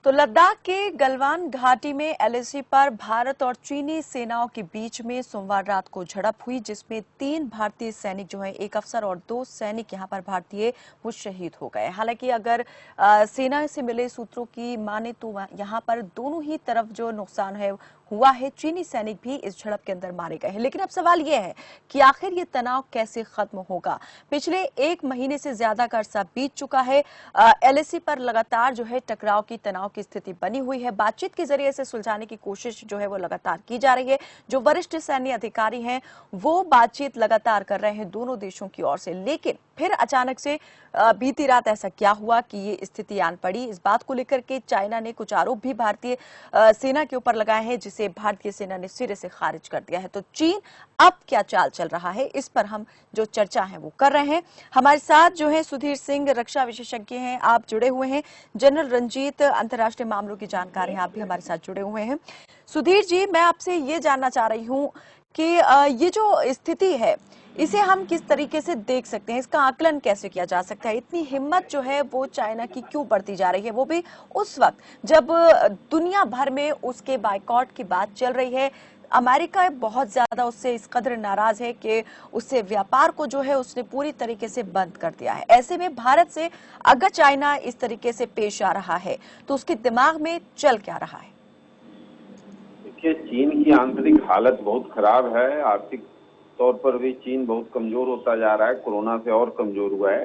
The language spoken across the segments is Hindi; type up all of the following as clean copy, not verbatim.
तो लद्दाख के गलवान घाटी में एलएसी पर भारत और चीनी सेनाओं के बीच में सोमवार रात को झड़प हुई, जिसमें 3 भारतीय सैनिक जो हैं, एक अफसर और 2 सैनिक यहां पर भारतीय वो शहीद हो गए। हालांकि अगर सेना से मिले सूत्रों की माने तो यहां पर दोनों ही तरफ जो नुकसान है हुआ है, चीनी सैनिक भी इस झड़प के अंदर मारे गए हैं। लेकिन अब सवाल यह है कि आखिर ये तनाव कैसे खत्म होगा। पिछले 1 महीने से ज्यादा का अरसा बीत चुका है। एलएसी पर लगातार जो है टकराव की तनाव की स्थिति बनी हुई है। बातचीत के जरिए इसे सुलझाने की कोशिश जो है वो लगातार की जा रही है। जो वरिष्ठ सैन्य अधिकारी हैं वो बातचीत लगातार कर रहे हैं दोनों देशों की ओर से। लेकिन फिर अचानक से बीती रात ऐसा क्या हुआ कि ये स्थिति आन पड़ी, इस बात को लेकर के चाइना ने कुछ आरोप भी भारतीय सेना के ऊपर लगाए हैं, जिसे भारतीय सेना ने सिरे से खारिज कर दिया है। तो चीन अब क्या चाल चल रहा है, इस पर हम जो चर्चा है वो कर रहे हैं। हमारे साथ जो है सुधीर सिंह, रक्षा विशेषज्ञ हैं, आप जुड़े हुए हैं। जनरल रंजीत, अंतर्राष्ट्रीय मामलों की जानकार हैं, आप भी हमारे साथ जुड़े हुए हैं। सुधीर जी, मैं आपसे ये जानना चाह रही हूँ कि ये जो स्थिति है इसे हम किस तरीके से देख सकते हैं, इसका आकलन कैसे किया जा सकता है। इतनी हिम्मत जो है वो चाइना की क्यों बढ़ती जा रही है, वो भी उस वक्त जब दुनिया भर में उसके बायकॉट की बात चल रही है। अमेरिका बहुत ज्यादा उससे इस कदर नाराज है कि उससे व्यापार को जो है उसने पूरी तरीके से बंद कर दिया है। ऐसे में भारत से अगर चाइना इस तरीके से पेश आ रहा है तो उसके दिमाग में चल क्या रहा है? देखिए, चीन की आंतरिक हालत बहुत खराब है। आर्थिक तौर पर भी चीन बहुत कमजोर होता जा रहा है, कोरोना से और कमजोर हुआ है।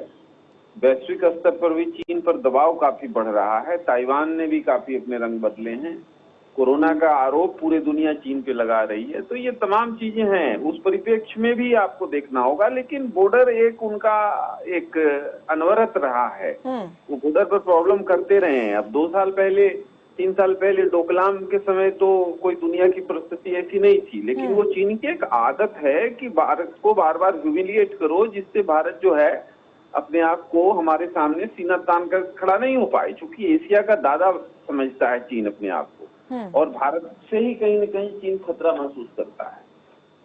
वैश्विक स्तर पर भी चीन पर दबाव काफी बढ़ रहा है। ताइवान ने भी काफी अपने रंग बदले हैं। कोरोना का आरोप पूरी दुनिया चीन पे लगा रही है। तो ये तमाम चीजें हैं, उस परिप्रेक्ष्य में भी आपको देखना होगा। लेकिन बॉर्डर एक उनका एक अनवरत रहा है। वो बॉर्डर पर प्रॉब्लम करते रहे हैं। अब 2 साल पहले, 3 साल पहले डोकलाम के समय तो कोई दुनिया की परिस्थिति ऐसी नहीं थी। लेकिन वो चीन की एक आदत है कि भारत को बार बार ह्यूमिलिएट करो, जिससे भारत जो है अपने आप को हमारे सामने सीना तान कर खड़ा नहीं हो पाए। क्योंकि एशिया का दादा समझता है चीन अपने आप को, और भारत से ही कहीं न कहीं चीन खतरा महसूस करता है।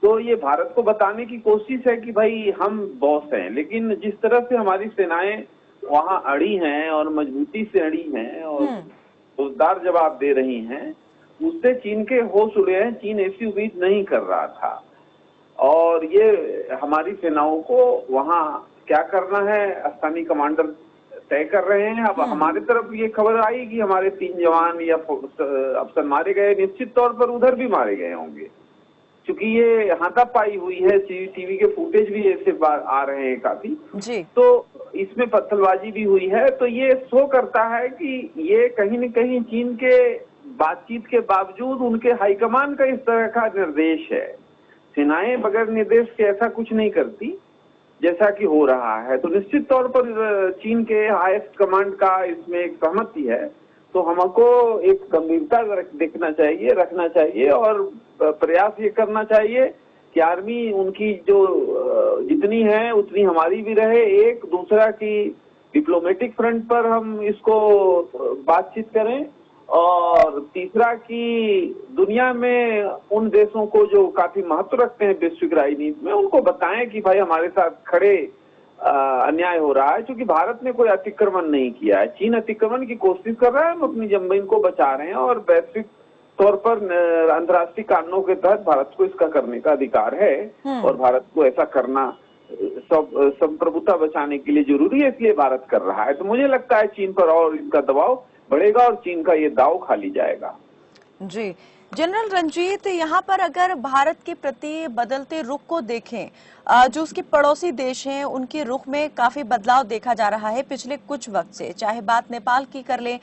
तो ये भारत को बताने की कोशिश है कि भाई हम बॉस हैं। लेकिन जिस तरह से हमारी सेनाएं वहां अड़ी हैं और मजबूती से अड़ी हैं और जोरदार जवाब दे रही हैं, उससे चीन के होश उड़े हैं। चीन ऐसी उम्मीद नहीं कर रहा था। और ये हमारी सेनाओं को वहां क्या करना है स्थानीय कमांडर तय कर रहे हैं। अब हमारी तरफ ये खबर आई कि हमारे 3 जवान या अफसर मारे गए। निश्चित तौर पर उधर भी मारे गए होंगे, क्योंकि ये हाथापाई हुई है। टीवी के फुटेज भी ऐसे आ रहे हैं काफी जी। तो इसमें पत्थरबाजी भी हुई है। तो ये शो करता है कि ये कहीं न कहीं चीन के बातचीत के बावजूद उनके हाईकमान का इस तरह का निर्देश है। सेनाएं बगैर निर्देश के ऐसा कुछ नहीं करती जैसा कि हो रहा है। तो निश्चित तौर पर चीन के हाईएस्ट कमांड का इसमें एक सहमति है। तो हमको एक गंभीरता देखना चाहिए, रखना चाहिए और प्रयास ये करना चाहिए कि आर्मी उनकी जो जितनी है उतनी हमारी भी रहे। एक दूसरा की डिप्लोमेटिक फ्रंट पर हम इसको बातचीत करें, और तीसरा कि दुनिया में उन देशों को जो काफी महत्व रखते हैं वैश्विक राजनीति में, उनको बताएं कि भाई हमारे साथ खड़े अन्याय हो रहा है। क्योंकि भारत ने कोई अतिक्रमण नहीं किया है, चीन अतिक्रमण की कोशिश कर रहा है। हम अपनी जमीन को बचा रहे हैं और वैश्विक तौर पर अंतर्राष्ट्रीय कानूनों के तहत भारत को इसका करने का अधिकार है। और भारत को ऐसा करना संप्रभुता बचाने के लिए जरूरी है, इसलिए भारत कर रहा है। तो मुझे लगता है चीन पर और इसका दबाव बढ़ेगा और चीन का ये दाव खाली जाएगा। जी जनरल रंजीत, यहाँ पर अगर भारत के प्रति बदलते रुख को देखें, जो उसके पड़ोसी देश हैं उनके रुख में काफी बदलाव देखा जा रहा है पिछले कुछ वक्त से। चाहे बात नेपाल की कर लें,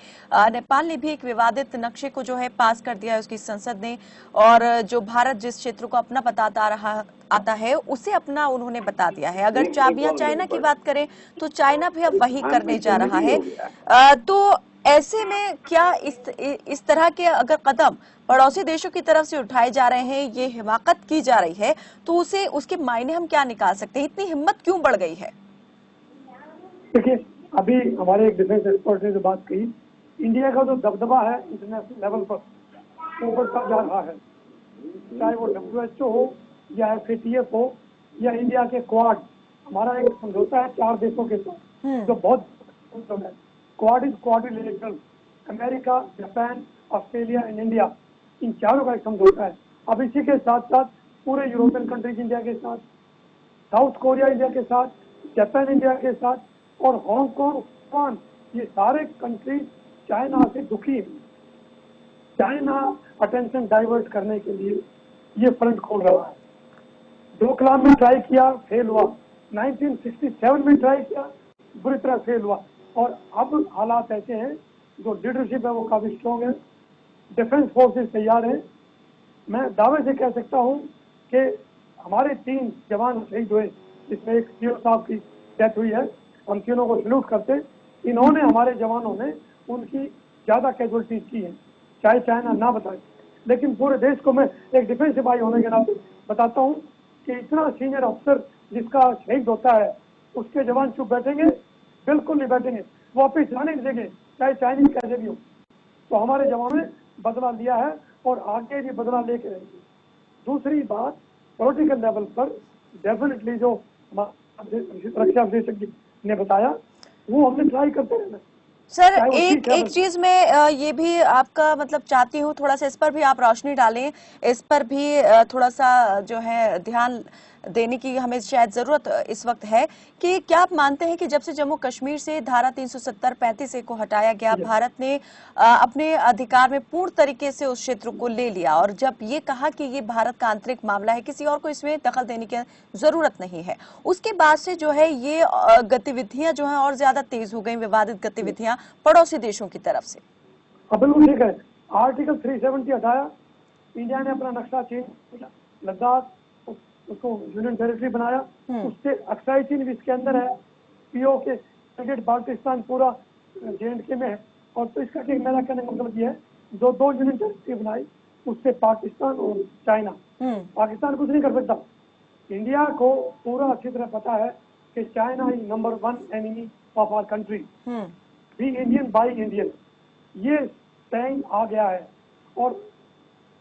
नेपाल ने भी एक विवादित नक्शे को जो है पास कर दिया है उसकी संसद ने, और जो भारत जिस क्षेत्र को अपना बताता रहा आता है उसे अपना उन्होंने बता दिया है। अगर चाबियां चाइना की बात करें तो चाइना भी अब वही करने जा रहा है। तो ऐसे में क्या इस तरह के अगर कदम पड़ोसी देशों की तरफ से उठाए जा रहे हैं, ये हिमाकत की जा रही है, तो उसे उसके मायने हम क्या निकाल सकते हैं? इतनी हिम्मत क्यों बढ़ गई है? देखिए, अभी हमारे एक डिफेंस एक्सपर्ट ने जो बात कही, इंडिया का जो दबदबा है इंटरनेशनल लेवल पर ऊपर जा रहा है। चाहे वो WHO हो या FATF हो या इंडिया के क्वाड। हमारा एक समझौता है 4 देशों के साथ जो बहुत है। Quad is quadrilateral, America, Japan, Australia and India, इन चारों का एक समझौता है। अब इसी के साथ साथ पूरे यूरोपियन कंट्रीज इंडिया के साथ, साउथ कोरिया इंडिया के साथ, जापान इंडिया के साथ, और हांगकांग, जापान, ये सारे कंट्रीज चाइना से दुखी हैं। चाइना अटेंशन डाइवर्ट करने के लिए ये फ्रंट खोल रहा है। डोकलाम में ट्राई किया, फेल हुआ। 1967 में ट्राई किया, बुरी तरह फेल हुआ। और अब हालात ऐसे हैं, जो लीडरशिप है वो काफी स्ट्रॉन्ग है, डिफेंस फोर्सेस तैयार हैं। मैं दावे से कह सकता हूं कि हमारे 3 जवान शहीद हुए, जिसमें एक सीओ साहब की डेथ हुई है। हम तीनों को सल्यूट करते। इन्होंने, हमारे जवानों ने उनकी ज्यादा कैजुअलिटीज की है, चाहे चाइना ना बताए। लेकिन पूरे देश को मैं एक डिफेंस सिपाही होने के नाते बताता हूं कि इतना सीनियर अफसर जिसका शहीद होता है, उसके जवान चुप बैठेंगे? बिल्कुल नहीं बैठेंगे, वापिस जाने नहीं देंगे, चाहे चाइनीज कैसे भी हो। तो हमारे जवानों ने बदला लिया है और आगे भी बदला लेके रहेंगे। दूसरी बात, पॉलिटिकल लेवल पर डेफिनेटली जो रक्षा विशेषज्ञ ने बताया, वो हमने ट्राई करते रहना। सर, एक चीज मैं ये भी आपका मतलब चाहती हूँ, थोड़ा सा इस पर भी आप रोशनी डालें, इस पर भी थोड़ा सा जो है ध्यान देने की हमें शायद जरूरत इस वक्त है कि क्या आप मानते हैं कि जब से जम्मू कश्मीर से धारा 370-35 को हटाया गया, भारत ने अपने अधिकार में पूर्ण तरीके से उस क्षेत्र को ले लिया, और जब ये कहा कि ये भारत का आंतरिक मामला है, किसी और को इसमें दखल देने की जरूरत नहीं है, उसके बाद से जो है ये गतिविधियां जो है और ज्यादा तेज हो गई, विवादित गतिविधियां पड़ोसी देशों की तरफ से। बिल्कुल ठीक है। आर्टिकल 370 हटाया, इंडिया ने अपना नक्शा चेंज किया, लद्दाख उसको यूनियन टेरिटरी बनाया, उससे अक्साई चीन भी इसके अंदर है, पीओ के बाल्टिस्तान पूरा JNK में है। और तो इसका मेरा कहने का मतलब ये है, जो 2 यूनियन टेरिटरी बनाई, उससे पाकिस्तान और चाइना, पाकिस्तान कुछ नहीं कर सकता। इंडिया को पूरा अच्छी तरह पता है कि China is number 1 enemy of our country, be Indian buy Indian, ये टाइम आ गया है। और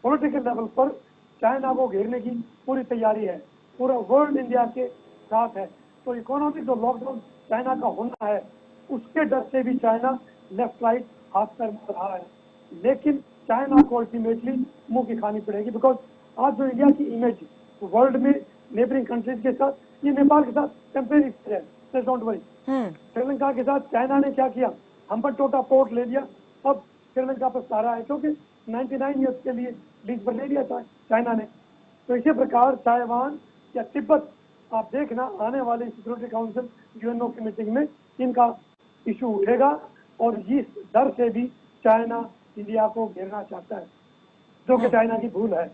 पॉलिटिकल लेवल पर चाइना को घेरने की पूरी तैयारी है, पूरा वर्ल्ड इंडिया के साथ है। तो इकोनॉमिक जो लॉकडाउन चाइना का होना है, उसके डर से भी चाइना लेफ्ट राइट हाथ पैर मार रहा है। लेकिन चाइना को अल्टीमेटली मुंह की खानी पड़ेगी, बिकॉज आज जो इंडिया की इमेज वर्ल्ड में नेबरिंग कंट्रीज के साथ, ये नेपाल के साथ टेम्परेरी है, डोंट वरी। श्रीलंका के साथ चाइना ने क्या किया, हम पर टोटा पोर्ट ले लिया, अब श्रीलंका पर सारा है, क्योंकि 99 ईयर्स के लिए लीज पर ले लिया था चाइना ने। तो इसी प्रकार ताइवान या तिब्बत, आप देखना आने वाली सिक्योरिटी काउंसिल UNO की मीटिंग में इनका इशू उठेगा, और इस डर से भी चाइना इंडिया को घेरना चाहता है, जो कि चाइना की भूल है।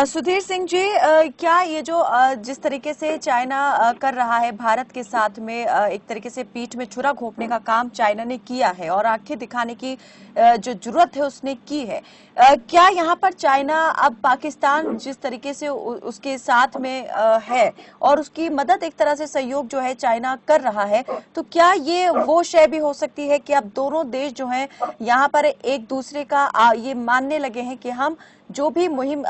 सुधीर सिंह जी, क्या ये जो जिस तरीके से चाइना कर रहा है भारत के साथ में, एक तरीके से पीठ में छुरा घोंपने का काम चाइना ने किया है और आंखें दिखाने की जो जरूरत है उसने की है, क्या यहाँ पर चाइना अब पाकिस्तान जिस तरीके से उसके साथ में है और उसकी मदद, एक तरह से सहयोग जो है चाइना कर रहा है, तो क्या ये वो शय भी हो सकती है कि अब दोनों देश जो हैं यहाँ पर एक दूसरे का ये मानने लगे हैं कि हम जो भी मुहिम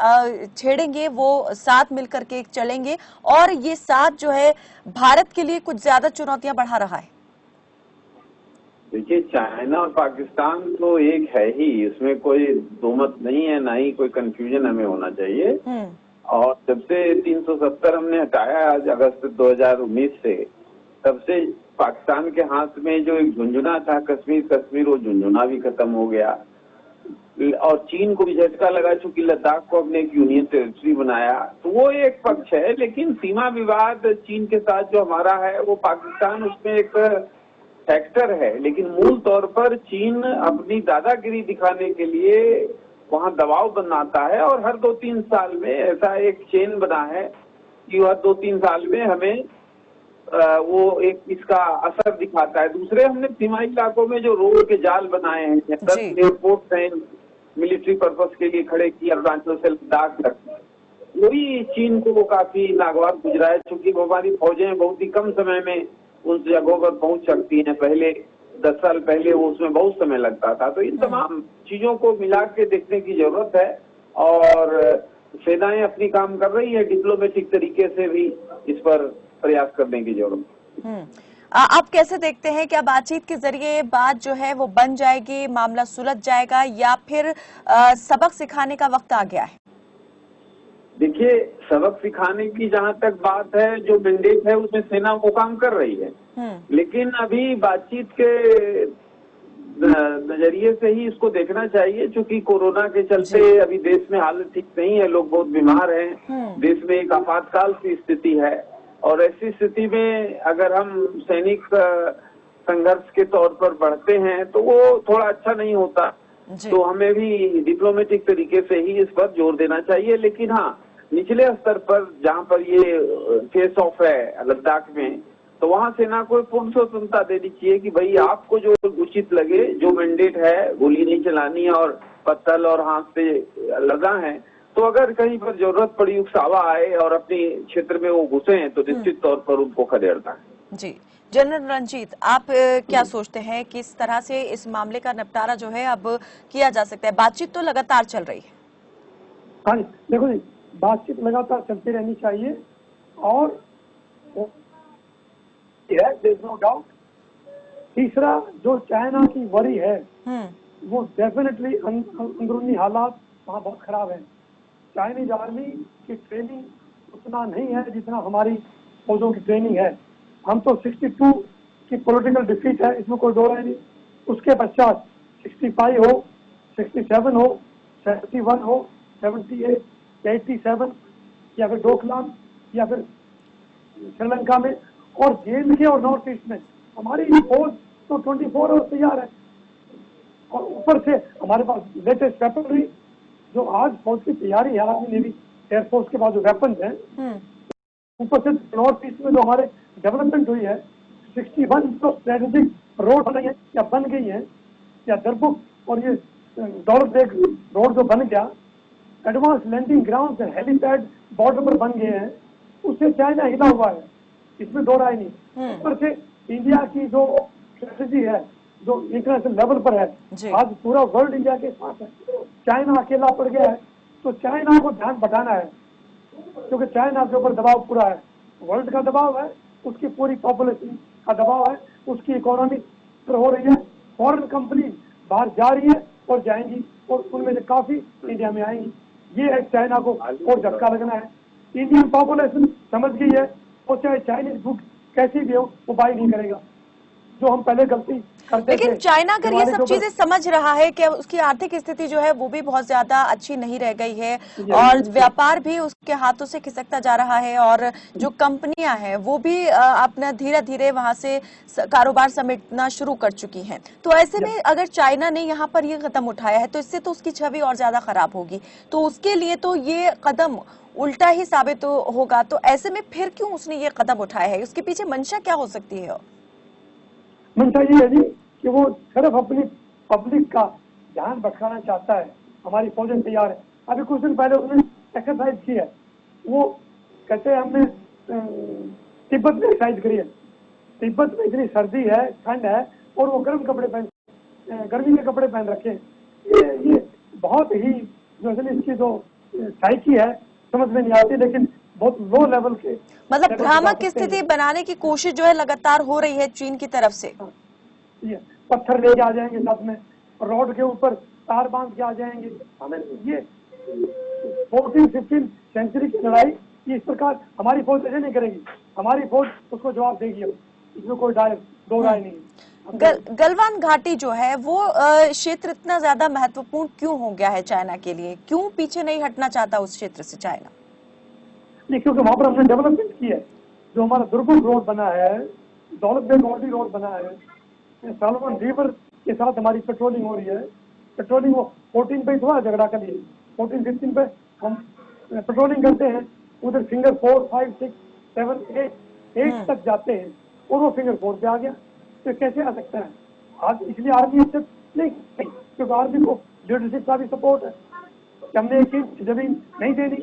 छेड़ेंगे वो साथ मिलकर के चलेंगे, और ये साथ जो है भारत के लिए कुछ ज्यादा चुनौतियां बढ़ा रहा है? देखिए, चाइना और पाकिस्तान तो एक है ही, इसमें कोई दो मत नहीं है, ना ही कोई कंफ्यूजन हमें होना चाहिए। और जब से 370 हमने हटाया आज अगस्त 2019 से, तब से पाकिस्तान के हाथ में जो एक झुंझुना था कश्मीर, वो झुंझुना भी खत्म हो गया। और चीन को भी झटका लगा, चूंकि लद्दाख को अपने एक यूनियन टेरिटरी बनाया, तो वो एक पक्ष है। लेकिन सीमा विवाद चीन के साथ जो हमारा है, वो पाकिस्तान उसमें एक फैक्टर है। लेकिन मूल तौर पर चीन अपनी दादागिरी दिखाने के लिए वहां दबाव बनाता है, और हर 2-3 साल में ऐसा एक चेन बना है कि हर 2-3 साल में हमें वो एक इसका असर दिखाता है। दूसरे, हमने सीमाई इलाकों में जो रोड के जाल बनाए हैं, 10 एयरपोर्ट हैं मिलिट्री पर्पस के लिए खड़े किए अरुणाचल से लद्दाख तक, वही चीन को वो काफी नागवार गुजरा है, चूंकि हमारी फौजें बहुत ही कम समय में उन जगहों पर पहुंच सकती हैं। पहले 10 साल पहले वो उसमें बहुत समय लगता था। तो इन तमाम चीजों को मिला के देखने की जरूरत है, और सेनाएं अपनी काम कर रही है, डिप्लोमेटिक तरीके से भी इस पर प्रयास करने की जरूरत है। आप कैसे देखते हैं, क्या बातचीत के जरिए बात जो है वो बन जाएगी, मामला सुलझ जाएगा, या फिर सबक सिखाने का वक्त आ गया है? देखिए, सबक सिखाने की जहां तक बात है, जो मैंडेट है उसमें सेना वो काम कर रही है, लेकिन अभी बातचीत के नजरिए से ही इसको देखना चाहिए, क्योंकि कोरोना के चलते अभी देश में हालत ठीक नहीं है, लोग बहुत बीमार हैं, देश में एक आपातकाल की स्थिति है, और ऐसी स्थिति में अगर हम सैनिक संघर्ष के तौर पर बढ़ते हैं तो वो थोड़ा अच्छा नहीं होता। तो हमें भी डिप्लोमेटिक तरीके से ही इस पर जोर देना चाहिए। लेकिन हाँ, निचले स्तर पर जहाँ पर ये फेस ऑफ है लद्दाख में, तो वहाँ सेना को पूर्ण स्वतंत्रता देनी चाहिए कि भाई आपको जो उचित लगे, जो मैंडेट है, गोली नहीं चलानी और पत्तल और हाथ से लगा है, तो अगर कहीं पर जरूरत पड़ी, उकसावा आए और अपने क्षेत्र में वो घुसे हैं, तो निश्चित तौर पर उनको खदेड़ना है। जी, जनरल रंजीत, आप क्या सोचते हैं किस तरह से इस मामले का निपटारा जो है अब किया जा सकता है? बातचीत तो लगातार चल रही है। हाँ जी, देखो जी, बातचीत लगातार चलती रहनी चाहिए, और नो डाउट तीसरा जो चाइना की वरी है वो डेफिनेटली अंदरूनी हालात वहाँ बहुत खराब है। चाइनीज आर्मी की ट्रेनिंग उतना नहीं है जितना हमारी फौजों की ट्रेनिंग है। हम तो 62 की पॉलिटिकल डिफीट है, इसमें कोई दो राय नहीं। उसके पश्चात 65 हो, 67 हो, 71 हो, 78, 87 या फिर डोकलाम या फिर श्रीलंका में, और JNK और नॉर्थ ईस्ट में हमारी फौज तो 24 आवर्स तैयार है। और ऊपर से हमारे पास लेटेस्ट वेपनरी, जो आज फौज की तैयारी है, आर्मी नेवी एयरफोर्स के पास जो वेपन्स हैं, ऊपर से नॉर्थ ईस्ट में जो हमारे डेवलपमेंट हुई है, 61 जो स्ट्रेटेजिक रोड बन गई है या बन गई है, या दरबुक और ये दौलत बेग रोड जो बन गया, एडवांस लैंडिंग ग्राउंड है, हेलीपैड बॉर्डर पर बन गए हैं, उससे चाइना हिला हुआ है, इसमें दो राय नहीं। ऊपर से इंडिया की जो स्ट्रेटेजी है, जो इंटरनेशनल लेवल पर है, आज पूरा वर्ल्ड इंडिया के साथ है, चाइना अकेला पड़ गया है, तो चाइना को ध्यान बटाना है, क्योंकि चाइना के ऊपर दबाव पूरा है, वर्ल्ड का दबाव है, उसकी पूरी पॉपुलेशन का दबाव है, उसकी इकोनॉमी हो रही है, फॉरेन कंपनी बाहर जा रही है और जाएंगी, और उनमें से काफी इंडिया में आएंगी। ये है चाइना को और झटका लगना है। इंडियन पॉपुलेशन समझ गई है, और चाहे चाइनीज गुड कैसी भी हो, वो बाई नहीं करेगा, जो हम पहले गलती करते थे। लेकिन चाइना अगर ये सब चीजें समझ रहा है कि उसकी आर्थिक स्थिति जो है वो भी बहुत ज्यादा अच्छी नहीं रह गई है, और व्यापार भी उसके हाथों से खिसकता जा रहा है, और जो कंपनियां हैं वो भी अपना धीरे धीरे वहां से कारोबार समेटना शुरू कर चुकी हैं, तो ऐसे में अगर चाइना ने यहाँ पर ये कदम उठाया है तो इससे तो उसकी छवि और ज्यादा खराब होगी, तो उसके लिए तो ये कदम उल्टा ही साबित होगा। तो ऐसे में फिर क्यों उसने ये कदम उठाया है? उसके पीछे मंशा क्या हो सकती है? मंशा ये है जी कि वो सिर्फ अपनी पब्लिक का ध्यान भटकाना चाहता है। हमारी फौजें तैयार है। अभी कुछ दिन पहले उसने एक्सरसाइज की है, वो कहते हैं हमने तिब्बत में एक्सरसाइज करी है। तिब्बत में इतनी सर्दी है, ठंड है, और वो गर्म कपड़े गर्मी के कपड़े पहन रखे हैं। ये बहुत ही जो इसकी जो साइकी है समझ में नहीं आती, लेकिन बहुत लो लेवल के, मतलब भ्रामक स्थिति बनाने की कोशिश जो है लगातार हो रही है चीन की तरफ से। ये पत्थर लेके आ जाएंगे साथ में, रोड के ऊपर तार बांध के आ जाएंगे। हमें ये 14-15 सेंचुरी की लड़ाई इस प्रकार हमारी फौज ऐसे नहीं करेगी, हमारी फौज उसको जवाब देगी। अब इसमें कोई दो राय नहीं है। गलवान घाटी जो है वो क्षेत्र इतना ज्यादा महत्वपूर्ण क्यों हो गया है चाइना के लिए? क्यों पीछे नहीं हटना चाहता उस क्षेत्र से चाइना? नहीं, क्योंकि वहां पर हमने डेवलपमेंट की है। जो हमारा दुर्गम रोड बना है, दौलत बेग रोड बना है, सालमन रिवर के साथ हमारी पेट्रोलिंग हो रही है। पेट्रोलिंग वो 14 पे थोड़ा झगड़ा कर लिए, 14-15 पे हम पेट्रोलिंग करते हैं, उधर फिंगर 4, 5, 6, 7, 8 तक जाते हैं, और वो फिंगर 4 पे आ गया। तो कैसे आ सकता है? आज इसलिए आर्मी एक्सेप्ट नहीं, क्योंकि आर्मी को लीडरशिप का भी सपोर्ट है। हमने एक इंच जमीन नहीं देनी,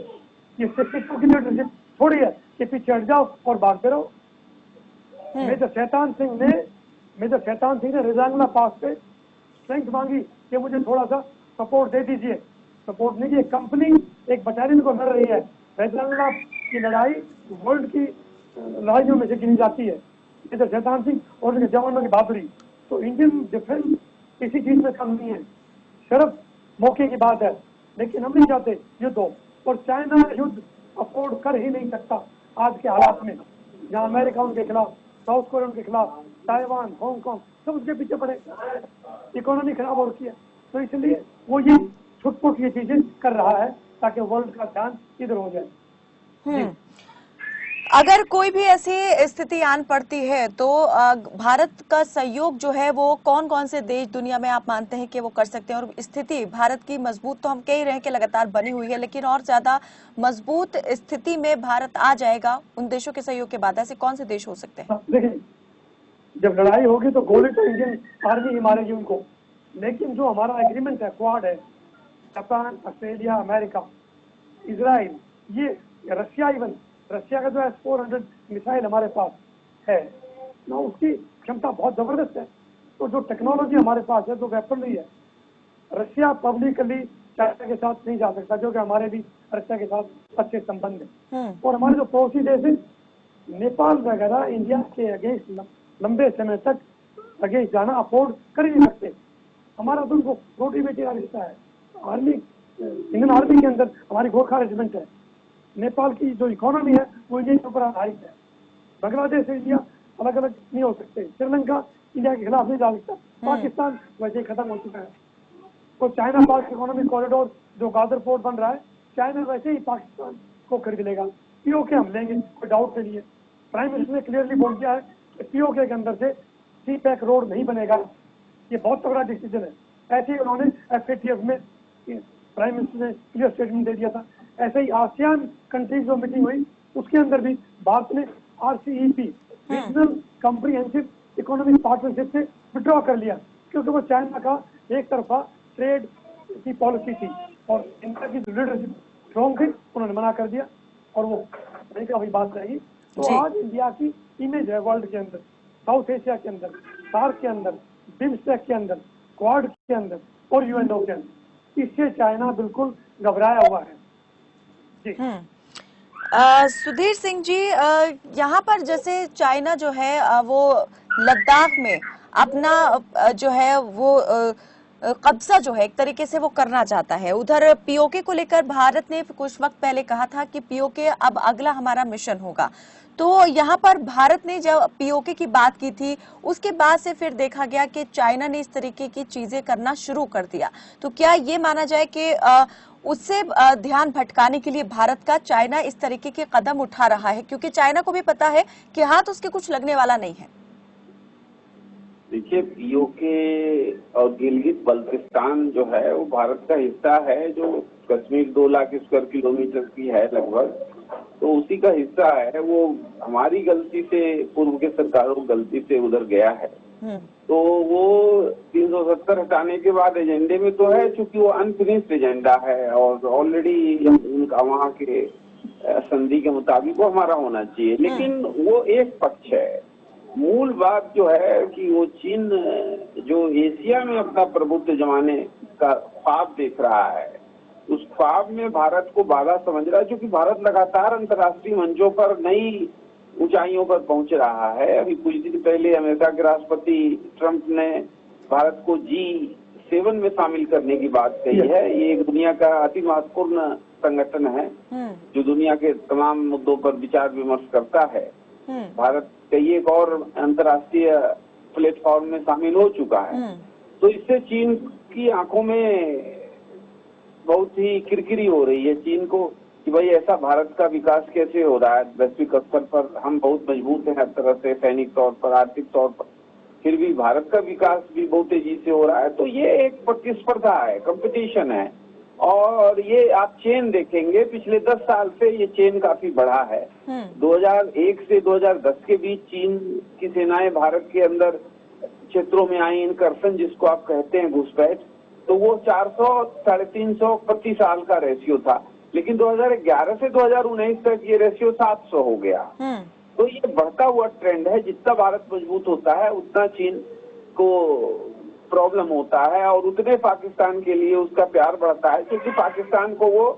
ये सिर्फ की लीडरशिप थोड़ी है कि पीछे हट जाओ और भागते रहो। मेजर शैतान सिंह ने रिजांगला पास पे स्ट्रेंथ मांगी कि मुझे थोड़ा सा सपोर्ट दे दीजिए। सपोर्ट नहीं दिए, कंपनी एक बटालियन को लड़ रही है। रिजांगला की लड़ाई वर्ल्ड की लड़ाइयों में से गिनी जाती है। इधर शैतान सिंह और उनके जवानों की बहादुरी। तो इंडियन डिफेंस किसी चीज में कम नहीं है, सिर्फ मौके की बात है, लेकिन हम नहीं चाहते युद्ध हो। और चाइना युद्ध अफोर्ड कर ही नहीं सकता आज के हालात में, जहां अमेरिका उनके खिलाफ, साउथ कोरिया उनके खिलाफ, ताइवान, हांगकांग सब उसके पीछे पड़े, इकोनॉमी खराब हो रखी है। तो इसलिए वो ये छुटपुट ये चीजें कर रहा है ताकि वर्ल्ड का ध्यान इधर हो जाए। अगर कोई भी ऐसी स्थिति आन पड़ती है तो भारत का सहयोग जो है वो कौन कौन से देश दुनिया में आप मानते हैं कि वो कर सकते हैं? और स्थिति भारत की मजबूत तो हम कह ही रहे हैं कि लगातार बनी हुई है, लेकिन और ज्यादा मजबूत स्थिति में भारत आ जाएगा उन देशों के सहयोग के बाद, ऐसे कौन से देश हो सकते हैं? देखिए, जब लड़ाई होगी तो गोली तो इंडियन आर्मी ही मारेगी उनको, लेकिन जो हमारा एग्रीमेंट है, क्वाड है, जापान, ऑस्ट्रेलिया, अमेरिका, इजराइल, ये रशिया, इवन रशिया का जो S-400 मिसाइल हमारे पास है ना, उसकी क्षमता बहुत जबरदस्त है। तो जो टेक्नोलॉजी हमारे पास है, जो वेपनरी है, रशिया पब्लिकली चाइना के साथ नहीं जा सकता, जो कि हमारे भी रशिया के साथ अच्छे संबंध है। और हमारे जो पड़ोसी देश है, नेपाल वगैरह, इंडिया के अगेंस्ट लंबे समय तक अगेंस्ट जाना अफोर्ड कर ही नहीं सकते। हमारा तो उनको रोटी बेटी का रिश्ता है। आर्मी, इंडियन आर्मी के अंदर हमारी गोरखा रेजिमेंट है। नेपाल की जो इकोनॉमी है वो इंडिया के ऊपर आधारित है। बांग्लादेश से इंडिया अलग अलग नहीं हो सकते। श्रीलंका इंडिया के खिलाफ नहीं जा सकता। पाकिस्तान वैसे ही खत्म हो चुका है। तो चाइना पाक इकोनॉमिक कॉरिडोर जो गादर पोर्ट बन रहा है, चाइना वैसे ही पाकिस्तान को खरीद लेगा। पीओके हम लेंगे, कोई डाउट नहीं है। प्राइम मिनिस्टर ने क्लियरली बोल दिया है कि पीओके के अंदर से सी पैक रोड नहीं बनेगा। ये बहुत तगड़ा डिसीजन है। ऐसे ही उन्होंने FATF में प्राइम मिनिस्टर ने क्लियर स्टेटमेंट दे दिया था। ऐसे ही आसियान कंट्रीज जो मीटिंग हुई उसके अंदर भी भारत ने RCEP regional comprehensive economic partnership से विड्रॉ कर लिया, क्योंकि वो चाइना का एक तरफा ट्रेड की पॉलिसी थी और इनका की लीडरशिप स्ट्रॉन्ग थी, उन्होंने मना कर दिया और वो अमेरिका वही बात रहेगी। तो आज इंडिया की इमेज है वर्ल्ड के अंदर, साउथ एशिया के अंदर, सार्क के अंदर, बिम्स्टेक के अंदर, क्वाड के अंदर और UNO के अंदर, इससे चाइना बिल्कुल घबराया हुआ है। जी। सुधीर सिंह जी, यहाँ पर जैसे चाइना जो है वो लद्दाख में अपना जो है वो कब्जा जो है एक तरीके से वो करना चाहता है। उधर पीओके को लेकर भारत ने कुछ वक्त पहले कहा था कि पीओके अब अगला हमारा मिशन होगा। तो यहाँ पर भारत ने जब पीओके की बात की थी उसके बाद से फिर देखा गया कि चाइना ने इस तरीके की चीजें करना शुरू कर दिया। तो क्या ये माना जाए कि उससे ध्यान भटकाने के लिए भारत का चाइना इस तरीके के कदम उठा रहा है, क्योंकि चाइना को भी पता है कि हाथ उसके कुछ लगने वाला नहीं है? देखिए, पीओके और गिलगित बल्तिस्तान जो है वो भारत का हिस्सा है। जो कश्मीर 2 लाख स्क्वायर किलोमीटर की है लगभग, तो उसी का हिस्सा है। वो हमारी गलती से, पूर्व के सरकारों की गलती से उधर गया है। तो वो 370 हटाने के बाद एजेंडे में तो है, चूंकि वो अनफिनिश्ड एजेंडा है और ऑलरेडी उनका वहाँ के संधि के मुताबिक वो हमारा होना चाहिए। लेकिन वो एक पक्ष है। मूल बात जो है कि वो चीन जो एशिया में अपना प्रभुत्व जमाने का ख्वाब देख रहा है, उस ख्वाब में भारत को बाधा समझ रहा है, क्योंकि भारत लगातार अंतर्राष्ट्रीय मंचों पर नई ऊंचाइयों पर पहुंच रहा है। अभी कुछ दिन पहले अमेरिका के राष्ट्रपति ट्रंप ने भारत को G7 में शामिल करने की बात कही है। ये एक दुनिया का अति महत्वपूर्ण संगठन है जो दुनिया के तमाम मुद्दों पर विचार विमर्श करता है। भारत कई एक और अंतर्राष्ट्रीय प्लेटफॉर्म में शामिल हो चुका है। तो इससे चीन की आंखों में बहुत ही किरकिरी हो रही है चीन को कि भाई ऐसा भारत का विकास कैसे हो रहा है। वैश्विक स्तर पर हम बहुत मजबूत हैं हर तरह से, सैनिक तौर पर, आर्थिक तौर पर, फिर भी भारत का विकास भी बहुत तेजी से हो रहा है। तो ये एक प्रतिस्पर्धा है, कंपटीशन है। और ये आप चेन देखेंगे, पिछले 10 साल से ये चेन काफी बढ़ा है। 2001 से 2010 के बीच चीन की सेनाएं भारत के अंदर क्षेत्रों में आई, इनकर्सन जिसको आप कहते हैं, घुसपैठ, तो वो 400-350 प्रति साल का रेशियो था। लेकिन 2011 से 2019 तक ये रेशियो 700 हो गया। तो ये बढ़ता हुआ ट्रेंड है। जितना भारत मजबूत होता है उतना चीन को प्रॉब्लम होता है और उतने पाकिस्तान के लिए उसका प्यार बढ़ता है, क्योंकि पाकिस्तान को वो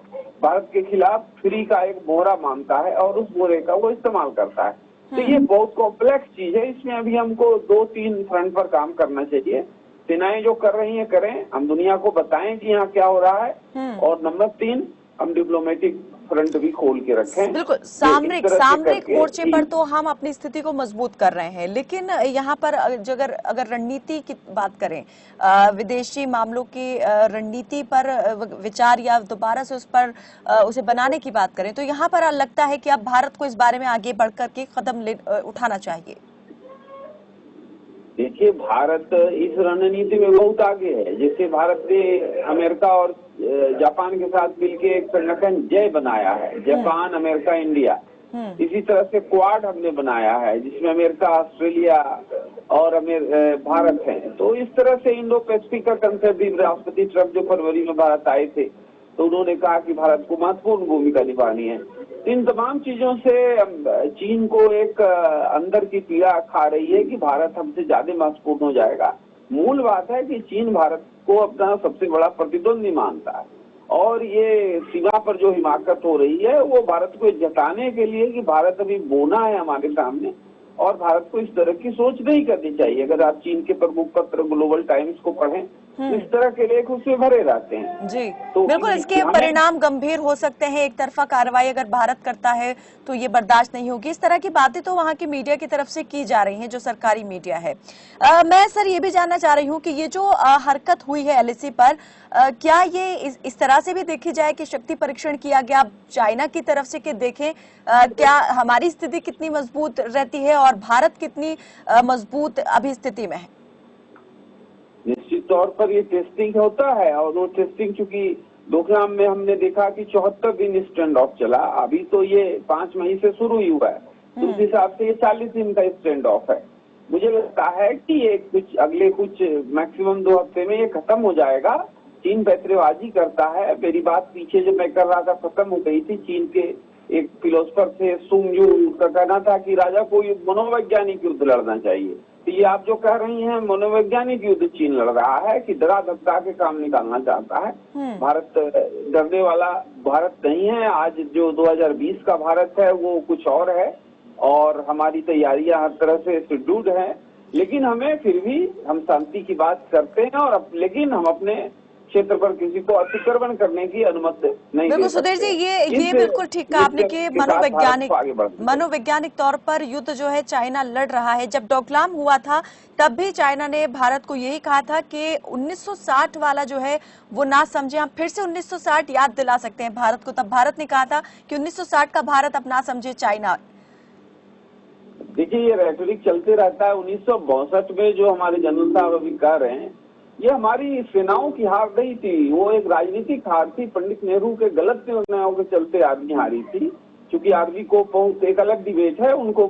भारत के खिलाफ फ्री का एक मोहरा मानता है और उस मोहरे का वो इस्तेमाल करता है। तो ये बहुत कॉम्प्लेक्स चीज है, इसमें अभी हमको 2-3 फ्रंट पर काम करना चाहिए। सेनाएं जो कर रही हैं करें, हम दुनिया को बताएं कि यहाँ क्या हो रहा है, और नंबर 3 हम डिप्लोमेटिक फ्रंट भी खोल के रखें। बिल्कुल, सामरिक मोर्चे पर तो हम अपनी स्थिति को मजबूत कर रहे हैं, लेकिन यहाँ पर अगर रणनीति की बात करें, विदेशी मामलों की रणनीति पर विचार या दोबारा से उसे बनाने की बात करें, तो यहाँ पर लगता है कि अब भारत को इस बारे में आगे बढ़कर के कदम उठाना चाहिए। देखिए, भारत इस रणनीति में बहुत आगे है। जैसे भारत ने अमेरिका और जापान के साथ मिलकर एक संगठन जय बनाया है, जापान, अमेरिका, इंडिया। इसी तरह से क्वाड हमने बनाया है, जिसमें अमेरिका, ऑस्ट्रेलिया और भारत है। तो इस तरह से इंडो पैसिफिक का कंसेप्ट भी राष्ट्रपति ट्रंप जो फरवरी में भारत आए थे, तो उन्होंने कहा कि भारत को महत्वपूर्ण भूमिका निभानी है। इन तमाम चीजों से चीन को एक अंदर की पीड़ा खा रही है कि भारत हमसे ज्यादा महत्वपूर्ण हो जाएगा। मूल बात है कि चीन भारत को अपना सबसे बड़ा प्रतिद्वंदी मानता है, और ये सीमा पर जो हिमाकत हो रही है वो भारत को जताने के लिए कि भारत अभी बोना है हमारे सामने, और भारत को इस तरह की सोच नहीं करनी चाहिए। अगर आप चीन के प्रमुख पत्र ग्लोबल टाइम्स को पढ़ें, इस तरह के लेख उसमें भरे रहते हैं। जी, तो बिल्कुल, इसके परिणाम गंभीर हो सकते हैं। एक तरफा कार्रवाई अगर भारत करता है तो ये बर्दाश्त नहीं होगी। इस तरह की बातें तो वहाँ की मीडिया की तरफ से की जा रही हैं, जो सरकारी मीडिया है। मैं सर ये भी जानना चाह रही हूँ कि ये जो हरकत हुई है एलएसी पर, क्या ये इस तरह से भी देखी जाए कि शक्ति परीक्षण किया गया चाइना की तरफ से, कि देखें क्या हमारी स्थिति कितनी मजबूत रहती है और भारत कितनी मजबूत अभी स्थिति में है? निश्चित तौर पर ये टेस्टिंग होता है, और वो टेस्टिंग चूंकि डोकलाम में हमने देखा कि 74 दिन स्टैंड ऑफ चला। अभी तो ये 5 मई से शुरू ही हुआ है, तो उस हिसाब से ये 40 दिन का स्टैंड ऑफ है। मुझे लगता है कि ये अगले मैक्सिमम 2 हफ्ते में ये खत्म हो जाएगा। चीन पैतरेबाजी करता है। मेरी बात पीछे जो मैं कर रहा था खत्म हो गई थी। चीन के एक फिलोसफर थे सुंग यू का कहना था कि राजा को मनोवैज्ञानिक युद्ध लड़ना चाहिए। तो ये आप जो कह रही हैं, मनोवैज्ञानिक युद्ध चीन लड़ रहा है कि डरा धमका के काम निकालना चाहता है। भारत डरने वाला भारत नहीं है। आज जो 2020 का भारत है वो कुछ और है, और हमारी तैयारियां हर तरह से सुदृढ़ हैं। लेकिन हमें फिर भी, हम शांति की बात करते हैं, और लेकिन हम अपने क्षेत्र पर किसी को अतिक्रमण करने की अनुमति नहीं दे सकते। सुधीर जी, ये बिल्कुल ठीक कहा आपने कि मनोवैज्ञानिक तौर पर युद्ध जो है चाइना लड़ रहा है। जब डोकलाम हुआ था तब भी चाइना ने भारत को यही कहा था कि 1960 वाला जो है वो ना समझे। हम फिर से 1960 याद दिला सकते हैं भारत को। तब भारत ने कहा था कि 1960 का भारत अब ना समझे चाइना। देखिए, ये रेटोरिक चलते रहता है। 1962 में जो हमारे जनरल साहब अभी कह रहे हैं, ये हमारी सेनाओं की हार नहीं थी, वो एक राजनीतिक हार थी। पंडित नेहरू के गलत निर्णयों के चलते आर्मी हारी थी। क्योंकि आर्मी को बहुत एक अलग डिबेट है, उनको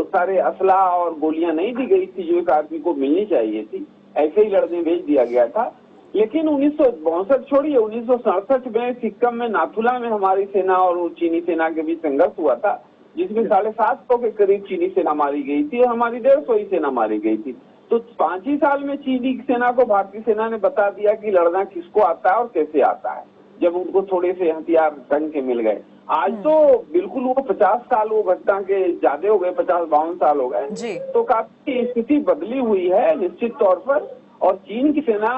सारे असला और गोलियां नहीं दी गई थी जो एक आर्मी को मिलनी चाहिए थी, ऐसे ही लड़ने भेज दिया गया था। लेकिन 1962 छोड़िए, 1967 में सिक्किम में नाथुला में हमारी सेना और चीनी सेना के बीच संघर्ष हुआ था, जिसमें 750 के करीब चीनी सेना मारी गई थी और हमारी 150 ही सेना मारी गई थी। तो 5 ही साल में चीनी सेना को भारतीय सेना ने बता दिया कि लड़ना किसको आता है और कैसे आता है, जब उनको थोड़े से हथियार ढंग के मिल गए। आज तो बिल्कुल वो 50 साल वो घटना के ज्यादा हो गए, 50-52 साल हो गए। तो काफी स्थिति बदली हुई है निश्चित तौर पर। और चीन की सेना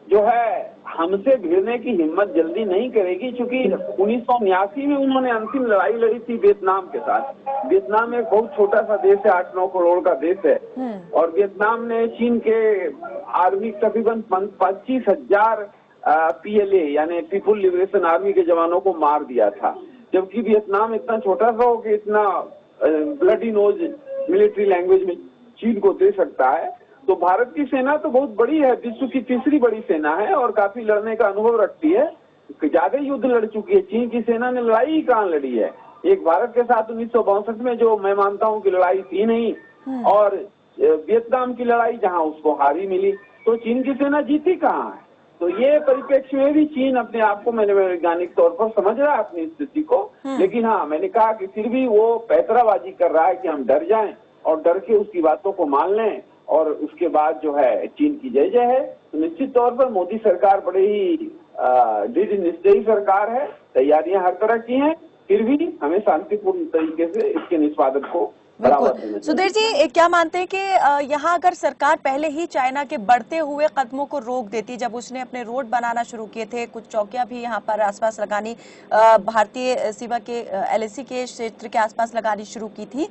जो है हमसे भिड़ने की हिम्मत जल्दी नहीं करेगी, क्योंकि 1979 में उन्होंने अंतिम लड़ाई लड़ी थी वियतनाम के साथ। वियतनाम एक बहुत छोटा सा देश है, 8-9 करोड़ का देश है, और वियतनाम ने चीन के आर्मी तकरीबन 25,000 PLA यानी पीपुल लिबरेशन आर्मी के जवानों को मार दिया था। जबकि वियतनाम इतना छोटा सा हो कि इतना ब्लडी नोज मिलिट्री लैंग्वेज में चीन को दे सकता है। तो भारत की सेना तो बहुत बड़ी है, विश्व की 3री बड़ी सेना है और काफी लड़ने का अनुभव रखती है, ज्यादा युद्ध लड़ चुकी है। चीन की सेना ने लड़ाई ही कहाँ लड़ी है। एक भारत के साथ 1962 में जो मैं मानता हूँ कि लड़ाई थी नहीं, और वियतनाम की लड़ाई जहाँ उसको हारी मिली, तो चीन की सेना जीती कहाँ है। तो ये परिप्रेक्ष्य में भी चीन अपने आप को, मैंने वैज्ञानिक तौर पर समझ रहा है अपनी स्थिति को। लेकिन हाँ, मैंने कहा कि फिर भी वो पैतराबाजी कर रहा है कि हम डर जाएं और डर के उसकी बातों को मान लें, और उसके बाद जो है चीन की जय जय है। तो निश्चित तौर पर मोदी सरकार बड़े ही दृढ़ निश्चयी सरकार है, तैयारियां हर तरह की हैं, फिर भी हमें शांतिपूर्ण तरीके से इसके निष्पादन को बढ़ावा बिल्कुल। देना सुधीर चाहिए। जी, क्या मानते हैं कि यहाँ अगर सरकार पहले ही चाइना के बढ़ते हुए कदमों को रोक देती, जब उसने अपने रोड बनाना शुरू किए थे, कुछ चौकियां भी यहाँ पर आसपास लगानी, भारतीय सीमा के एलएसी के क्षेत्र के आसपास लगानी शुरू की थी,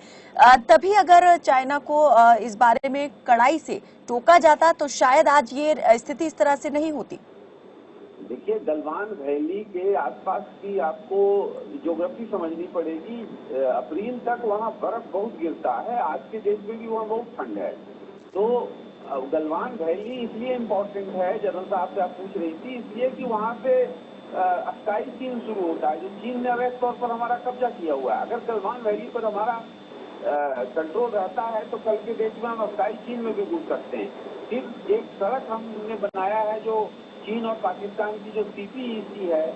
तभी अगर चाइना को इस बारे में कड़ाई से टोका जाता तो शायद आज ये स्थिति इस तरह से नहीं होती। देखिए, गलवान वैली के आसपास की आपको ज्योग्राफी समझनी पड़ेगी। अप्रैल तक वहाँ बर्फ बहुत गिरता है, आज के डेट में भी वहाँ बहुत ठंड है। तो गलवान वैली इसलिए इम्पोर्टेंट है, जनरल साहब से आप पूछ रही थी, इसलिए कि वहाँ से स्काई चीन शुरू होता है, जो चीन ने अवैध तौर पर हमारा कब्जा किया हुआ है। अगर गलवान वैली पर हमारा कंट्रोल रहता है तो कल के डेट में हम स्काई चीन में भी घुस सकते हैं। फिर एक सड़क हमने बनाया है जो चीन और पाकिस्तान की जो सीपीईसी है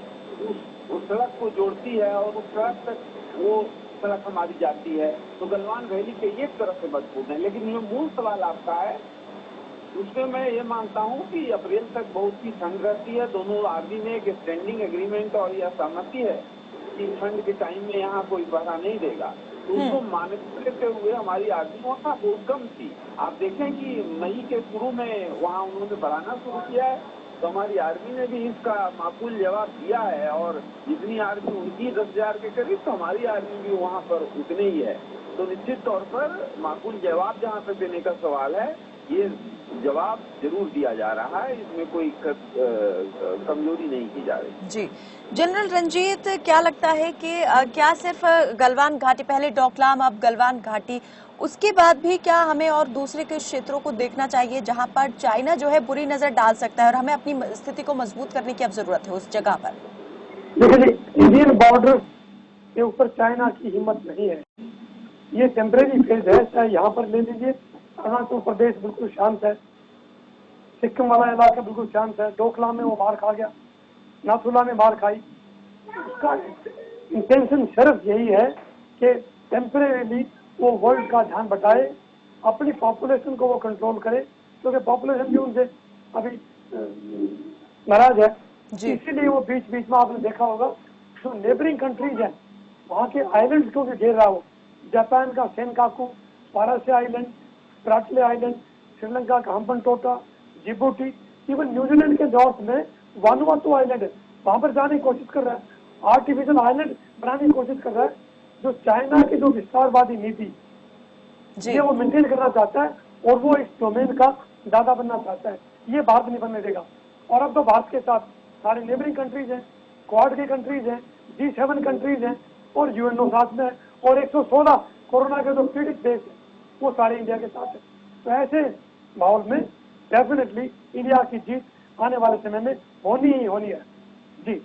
उस सड़क को जोड़ती है और उस सड़क तक वो सड़क हमारी जाती है। तो गलवान वैली के एक तरफ से मजबूत है। लेकिन जो मूल सवाल आपका है उसमें मैं ये मानता हूँ कि अप्रैल तक बहुत ही ठंड रहती है। दोनों आर्मी में एक स्टैंडिंग एग्रीमेंट और यह सहमति है कि ठंड के टाइम में यहाँ कोई पहरा नहीं देगा। तो उसको मान्यता देते हुए हमारी आर्मी वहाँ बहुत कम थी। आप देखें कि मई के शुरू में वहाँ उन्होंने बढ़ाना शुरू किया है, तो हमारी आर्मी ने भी इसका माकूल जवाब दिया है। और जितनी आर्मी उनकी 10,000 के करीब, तो हमारी आर्मी भी वहाँ पर उतनी ही है। तो निश्चित तौर पर माकूल जवाब जहाँ पे देने का सवाल है, ये जवाब जरूर दिया जा रहा है, इसमें कोई कमजोरी नहीं की जा रही। जी, जनरल रंजीत, क्या लगता है कि क्या सिर्फ गलवान घाटी, पहले डोकलाम अब गलवान घाटी, उसके बाद भी क्या हमें और दूसरे के क्षेत्रों को देखना चाहिए जहां पर चाइना जो है बुरी नजर डाल सकता है और हमें अपनी स्थिति को मजबूत करने की अब जरूरत है उस जगह पर? देखिए, इंडियन बॉर्डर के ऊपर चाइना की हिम्मत नहीं है। ये टेम्परेरी फेज है। चाहे यहाँ पर ले लीजिए, अरुणाचल प्रदेश बिल्कुल शांत है, सिक्किम वाला इलाका बिल्कुल शांत है, डोकलाम में वो मार खा गया, नाथुला में मार खाई। उसका इंटेंशन सिर्फ यही है कि टेम्परेरीली वो वर्ल्ड का ध्यान बटाए, अपनी पॉपुलेशन को वो कंट्रोल करे, क्योंकि पॉपुलेशन भी उनसे अभी नाराज है। इसीलिए वो बीच बीच में आपने देखा होगा जो नेबरिंग कंट्रीज हैं वहाँ के आइलैंड्स को भी घेर रहा हो। जापान का सेनकाकू, पारासे आइलैंड, प्राटले आइलैंड, श्रीलंका का हम्बनटोटा, जिबूटी, इवन न्यूजीलैंड के नॉर्थ में वानुआतू आइलैंड है, वहां पर जाने की कोशिश कर रहा है, आर्टिफिशियल आइलैंड बनाने की कोशिश कर रहा है। जो चाइना की जो विस्तारवादी नीति ये वो मेंटेन करना चाहता है और वो इस डोमेन का दादा बनना चाहता है, ये भारत नहीं बनने देगा। और अब तो भारत के साथ सारे नेबरिंग कंट्रीज हैं, क्वाड की कंट्रीज हैं, G7 कंट्रीज हैं और यूएनओ साथ में है, और 116 कोरोना के जो पीड़ित देश है वो सारे इंडिया के साथ है। तो ऐसे माहौल में डेफिनेटली इंडिया की जीत आने वाले समय में होनी ही होनी है। जी,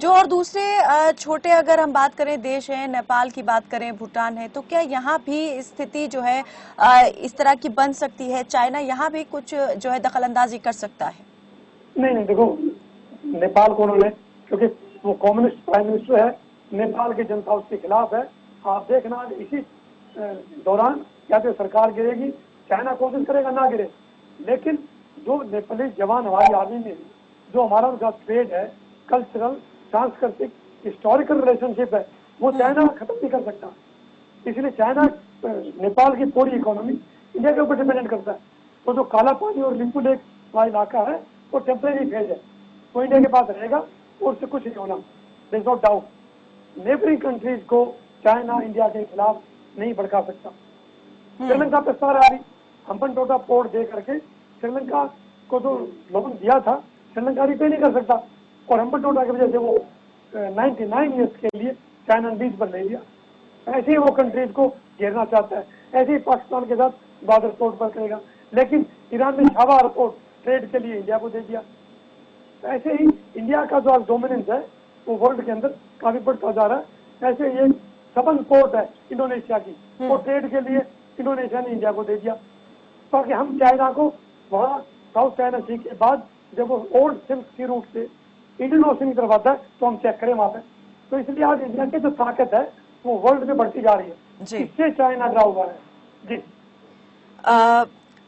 जो और दूसरे छोटे अगर हम बात करें देश हैं, नेपाल की बात करें, भूटान है, तो क्या यहाँ भी स्थिति जो है इस तरह की बन सकती है? चाइना यहाँ भी कुछ जो है दखल अंदाजी कर सकता है? नहीं, देखो, नेपाल को उन्होंने, क्योंकि वो कम्युनिस्ट प्राइम मिनिस्टर है, नेपाल की जनता उसके खिलाफ है। आप देखना इसी दौरान क्या तो सरकार गिरेगी, चाइना कोशिश करेगा ना गिरे, लेकिन जो नेपाली जवान हमारी आर्मी में, जो हमारा उनका ट्रेड है, कल्चरल, सांस्कृतिक, हिस्टोरिकल रिलेशनशिप है, वो चाइना खत्म नहीं कर सकता। इसलिए चाइना नेपाल की पूरी इकोनॉमी इंडिया के ऊपर डिपेंडेंट करता है। तो जो काला पानी और लिंपू लेक वाला इलाका है वो टेम्परेरी फेज है, वो इंडिया के पास रहेगा और उससे कुछ नहीं होना, there is no doubt. Neighbouring countries को चाइना इंडिया के खिलाफ नहीं भड़का सकता। श्रीलंका पे सारा हम्बनटोटा पोर्ट दे करके श्रीलंका को जो लोन दिया था श्रीलंका रिपे नहीं कर सकता, और हम्बनटोटा की वजह से वो 99 ईयर्स के लिए चाइना ने बीच पर ले लिया। ऐसे ही वो कंट्रीज को घेरना चाहता है, ऐसे ही पाकिस्तान के साथ बॉर्डर पोर्ट पर करेगा। लेकिन ईरान ने शाबा एयरपोर्ट ट्रेड के लिए इंडिया को दे दिया। ऐसे ही इंडिया का जो आज डोमिनेंस है वो वर्ल्ड के अंदर काफी बढ़ता जा रहा है। ऐसे ही एक सबन पोर्ट है इंडोनेशिया की, वो ट्रेड के लिए इंडोनेशिया ने इंडिया को दे दिया, ताकि हम चाइना को वहाँ साउथ चाइना सी के बाद जब वो ओल्ड सिल्क सी रूट से इंडियन ओशन की तरफ आता है तो हम चेक करें वहाँ पे। तो इसलिए आज इंडिया की जो ताकत है वो वर्ल्ड में बढ़ती जा रही है, इससे चाइना डरा हुआ है। जी,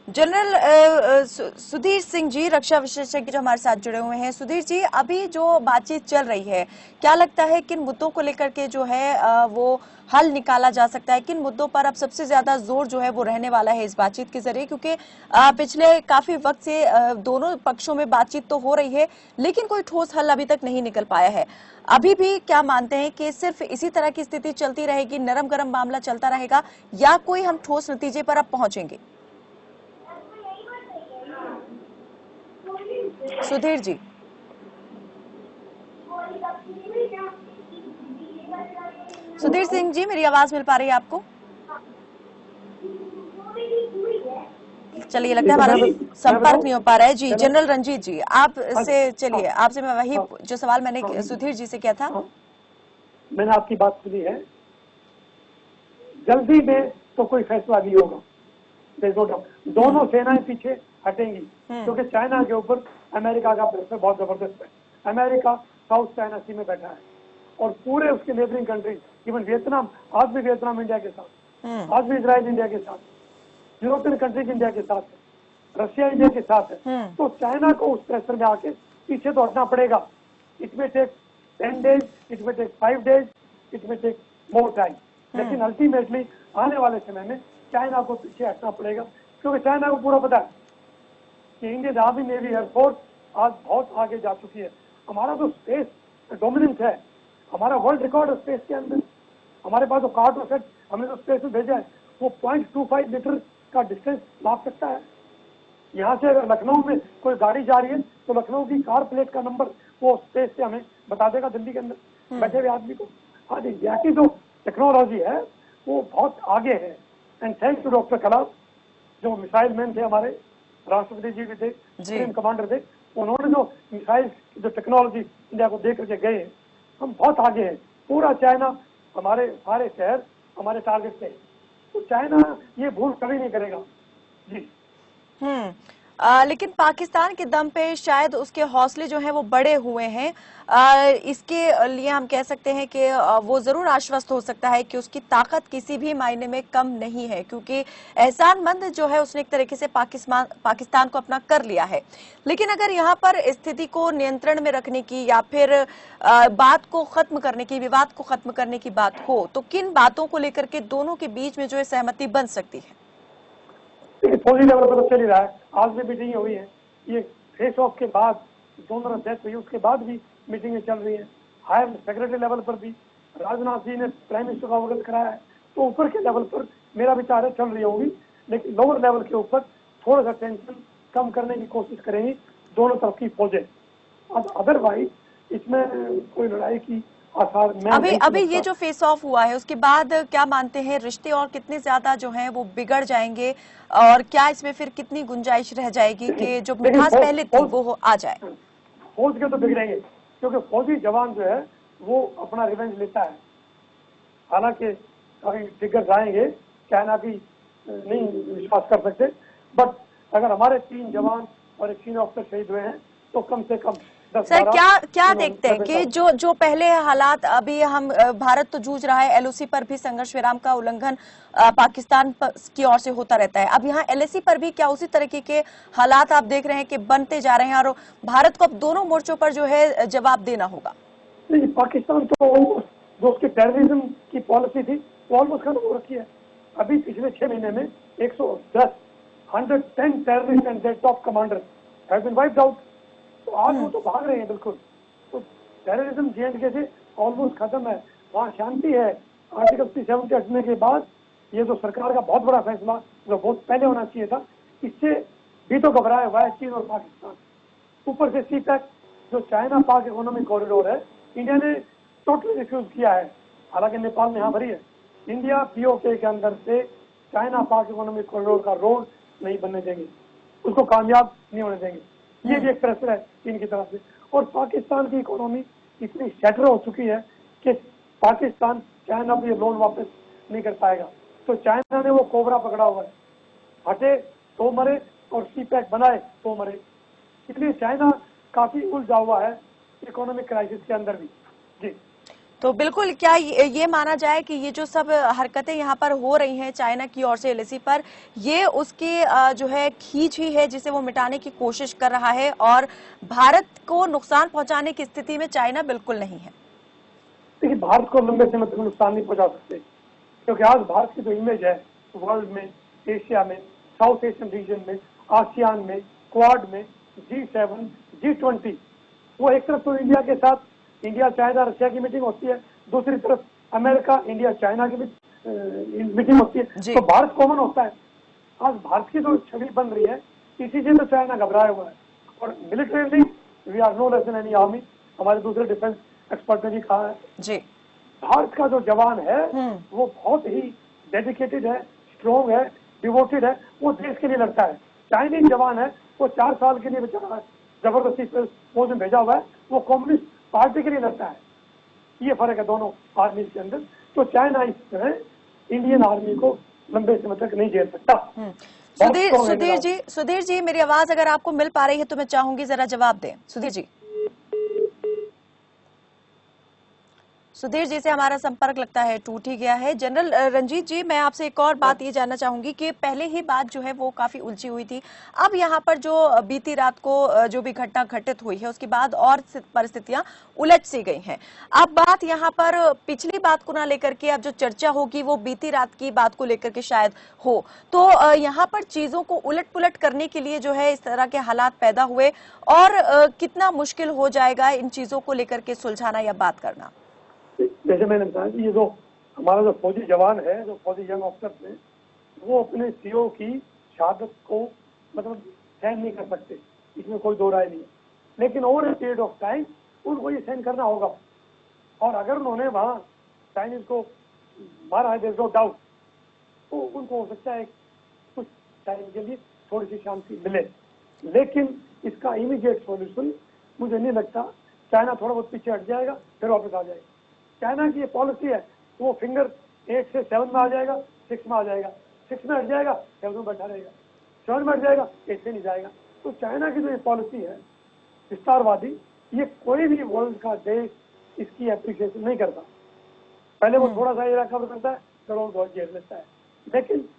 जनरल सुधीर सिंह जी, रक्षा विशेषज्ञ जो हमारे साथ जुड़े हुए हैं। सुधीर जी, अभी जो बातचीत चल रही है, क्या लगता है किन मुद्दों को लेकर के जो है वो हल निकाला जा सकता है? किन मुद्दों पर अब सबसे ज्यादा जोर जो है वो रहने वाला है इस बातचीत के जरिए? क्योंकि पिछले काफी वक्त से दोनों पक्षों में बातचीत तो हो रही है, लेकिन कोई ठोस हल अभी तक नहीं निकल पाया है। अभी भी क्या मानते हैं कि सिर्फ इसी तरह की स्थिति चलती रहेगी, नरम गरम मामला चलता रहेगा, या कोई हम ठोस नतीजे पर अब पहुंचेंगे? सुधीर जी। सुधीर सिंह जी, मेरी आवाज मिल पा रही है आपको? चलिए, लगता है हमारा संपर्क नहीं हो पा रहा है। जी, जनरल रंजीत जी, आप से चलिए, आपसे मैं वही जो सवाल मैंने सुधीर जी से किया था। मैंने आपकी बात सुनी है। जल्दी में तो कोई फैसला नहीं होगा, दोनों सेनाएं पीछे हटेंगी, क्योंकि चाइना के ऊपर अमेरिका का प्रेशर बहुत जबरदस्त है। अमेरिका साउथ चाइना सी में बैठा है और पूरे उसके नेबरिंग कंट्रीज, इवन वियतनाम, आज भी वियतनाम इंडिया के साथ, आज भी इजराइल इंडिया के साथ, यूरोपियन कंट्रीज इंडिया के साथ है, रशिया इंडिया के साथ है। तो चाइना को उस प्रेशर में आके पीछे तो हटना पड़ेगा। इट में टेक 10 days, इट में टेक 5 days, इट में टेक मोर टाइम, लेकिन अल्टीमेटली आने वाले समय में चाइना को पीछे हटना पड़ेगा, क्योंकि चाइना को पूरा पता है कि इंडियन आर्मी, नेवी, एयरफोर्स आज बहुत आगे जा चुकी है। हमारा जो स्पेस डोमिनेंस है, हमारा वर्ल्ड रिकॉर्ड है स्पेस के अंदर। हमारे पास जो कार्ड सेट हमें जो स्पेस में भेजा है वो 0.25 मीटर का डिस्टेंस माप सकता है। यहाँ से अगर लखनऊ में कोई गाड़ी जा रही है तो लखनऊ की कार प्लेट का नंबर वो स्पेस से हमें बता देगा, दिल्ली के अंदर बैठे हुए आदमी को। आज इंडिया की जो टेक्नोलॉजी है वो बहुत आगे है। एंड थैंक्स टू डॉक्टर कलाम, जो मिसाइल मैन थे, हमारे राष्ट्रपति जी भी थे, सुप्रीम कमांडर थे, उन्होंने जो मिसाइल जो टेक्नोलॉजी इंडिया को दे करके गए, हम बहुत आगे हैं। पूरा चाइना, हमारे सारे शहर हमारे टारगेट पे है, तो चाइना ये भूल कभी नहीं करेगा। जी। लेकिन पाकिस्तान के दम पे शायद उसके हौसले जो हैं वो बड़े हुए हैं। इसके लिए हम कह सकते हैं कि वो जरूर आश्वस्त हो सकता है कि उसकी ताकत किसी भी मायने में कम नहीं है, क्योंकि एहसानमंद जो है उसने एक तरीके से पाकिस्तान को अपना कर लिया है। लेकिन अगर यहाँ पर स्थिति को नियंत्रण में रखने की या फिर बात को खत्म करने की, विवाद को खत्म करने की बात हो, तो किन बातों को लेकर के दोनों के बीच में जो है सहमति बन सकती है? फौजी लेवल पर तो चल ही रहा है, आज भी मीटिंग हुई है। ये फेस ऑफ के बाद, दोनों डेथ हुई उसके बाद भी मीटिंगें चल रही है। हायर सेक्रेटरी लेवल पर भी राजनाथ जी ने प्राइम मिनिस्टर को अवगत कराया है। तो ऊपर के लेवल पर मेरा विचार है चल रही होगी, लेकिन लोअर लेवल के ऊपर थोड़ा सा टेंशन कम करने की कोशिश करेंगी दोनों तरफ की फौजें। अब अदरवाइज इसमें कोई लड़ाई की आसार अभी ये जो फेस ऑफ हुआ है उसके बाद क्या मानते हैं, रिश्ते और कितने ज्यादा जो हैं वो बिगड़ जाएंगे, और क्या इसमें फिर कितनी गुंजाइश रह जाएगी कि जो मिठास पहले थी वो आ जाए? फौज के तो बिगड़ेंगे, क्योंकि फौजी जवान जो है वो अपना रिवेंज लेता है। हालांकि कभी फिगर आएंगे, चाइना भी नहीं विश्वास कर सकते, बट अगर हमारे 3 जवान और एक सीनियर ऑफिसर शहीद हुए हैं तो कम से कम सर क्या देखते हैं कि जो पहले हालात, अभी हम भारत तो जूझ रहा है, एलओसी पर भी संघर्ष विराम का उल्लंघन पाकिस्तान की ओर से होता रहता है। अब यहाँ एलएसी पर भी क्या उसी तरीके के हालात आप देख रहे हैं कि बनते जा रहे हैं, और भारत को अब दोनों मोर्चों पर जो है जवाब देना होगा? नहीं, पाकिस्तान तो जो उसकी टेररिज्म की पॉलिसी थी वो ऑलमोस्ट खत्म हो रखी है। अभी पिछले 6 महीने में 110 terrorist and their top commander have been wiped out. तो आज वो तो भाग रहे हैं बिल्कुल। तो टेररिज्म J&K से ऑलमोस्ट खत्म है, वहाँ शांति है। आर्टिकल 370 हटने के बाद ये जो सरकार का बहुत बड़ा फैसला जो बहुत पहले होना चाहिए था, इससे भी तो घबराया हुआ है चीन और पाकिस्तान। ऊपर से CPEC जो चाइना पाक इकोनॉमिक कॉरिडोर है, इंडिया ने टोटली रिफ्यूज किया है। हालांकि नेपाल ने यहाँ भरी है। इंडिया POK के अंदर से चाइना पाक इकोनॉमिक कॉरिडोर का रोड नहीं बनने देंगे, उसको कामयाब नहीं होने देंगे। ये भी एक प्रेशर है चीन की तरफ से। और पाकिस्तान की इकोनॉमी इतनी शटर हो चुकी है कि पाकिस्तान चाइना को ये लोन वापस नहीं कर पाएगा। तो चाइना ने वो कोबरा पकड़ा हुआ है, हटे तो मरे और CPEC बनाए तो मरे। इसलिए चाइना काफी उलझा हुआ है इकोनॉमिक क्राइसिस के अंदर भी। जी। तो बिल्कुल क्या ये माना जाए कि ये जो सब हरकतें यहाँ पर हो रही हैं चाइना की ओर से एलएसी पर, ये उसकी जो है खींच ही है जिसे वो मिटाने की कोशिश कर रहा है और भारत को नुकसान पहुंचाने की स्थिति में चाइना बिल्कुल नहीं है। देखिए, भारत को लंबे समय तक नुकसान नहीं पहुंचा सकते, क्योंकि आज भारत की जो इमेज है वर्ल्ड में, एशिया में, साउथ एशियन रीजन में, आसियान में, क्वाड में, G7, G20, वो एक तरफ तो इंडिया के साथ इंडिया चाइना रशिया की मीटिंग होती है, दूसरी तरफ अमेरिका इंडिया चाइना की मीटिंग होती है, तो भारत कॉमन होता है। आज भारत की जो छवि बन रही है, इसी से तो चाइना घबराया हुआ है। और militarily we are no less than any army, हमारे दूसरे डिफेंस एक्सपर्ट ने भी कहा है जी। भारत का जो जवान है वो बहुत ही डेडिकेटेड है, स्ट्रॉन्ग है, डिवोटेड है, वो देश के लिए लड़ता है। चाइनीज जवान है वो 4 साल के लिए बेचारा जबरदस्ती फौज में भेजा हुआ है, वो कम्युनिस्ट पार्टी के लिए लड़ता है। ये फर्क है दोनों आर्मी के अंदर। तो चाइना इस तरह इंडियन आर्मी को लंबे समय तक नहीं झेल सकता। सुधीर जी मेरी आवाज अगर आपको मिल पा रही है तो मैं चाहूंगी जरा जवाब दें। सुधीर जी से हमारा संपर्क लगता है टूट ही गया है। जनरल रंजीत जी, मैं आपसे एक और बात ये जानना चाहूंगी कि पहले ही बात जो है वो काफी उलझी हुई थी, अब यहाँ पर जो बीती रात को जो भी घटना घटित हुई है उसके बाद और परिस्थितियां उलझ सी गई हैं। अब बात यहाँ पर पिछली बात को ना लेकर के अब जो चर्चा होगी वो बीती रात की बात को लेकर के शायद हो, तो यहाँ पर चीजों को उलट पुलट करने के लिए जो है इस तरह के हालात पैदा हुए और कितना मुश्किल हो जाएगा इन चीजों को लेकर के सुलझाना या बात करना। जैसे मैंने बताया कि ये जो हमारा जो फौजी जवान है, जो फौजी यंग ऑफिसर है, वो अपने सीओ की शहादत को मतलब सहन नहीं कर सकते, इसमें कोई दो राय नहीं है। लेकिन over a period of time उनको ये सहन करना होगा। और अगर उन्होंने वहाँ चाइनीज को मारा है, देयर इज नो डाउट, तो उनको हो सकता है कुछ टाइम के लिए थोड़ी सी शांति मिले। लेकिन इसका इमीडिएट सॉल्यूशन मुझे नहीं लगता। चाइना थोड़ा बहुत पीछे हट जाएगा फिर वापस आ जाएगा। चाइना की ये पॉलिसी है, वो फिंगर 8 से 7 में आ जाएगा, 6 में आ जाएगा, 6 में हट जाएगा, 7 में बैठा रहेगा, 7 में हट जाएगा, 8 से नहीं जाएगा। तो चाइना की जो ये पॉलिसी है विस्तारवादी, ये कोई भी वर्ल्ड का देश इसकी एप्रिसिएशन नहीं करता। पहले वो थोड़ा सा एरिया कवर करता है, फिर वो बहुत घेर लेता है। लेकिन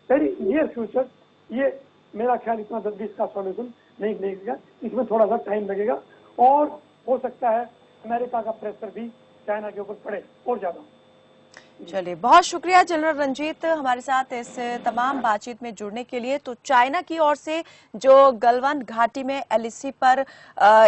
वेरी नियर फ्यूचर ये मेरा ख्याल इतना जल्दी इसका सॉल्यूशन नहीं मिलेगा, इसमें थोड़ा सा टाइम लगेगा और हो सकता है अमेरिका का प्रेशर भी चाइना के ऊपर पड़े और ज्यादा। चलिए, बहुत शुक्रिया जनरल रंजीत हमारे साथ इस तमाम बातचीत में जुड़ने के लिए। तो चाइना की ओर से जो गलवान घाटी में एलएसी पर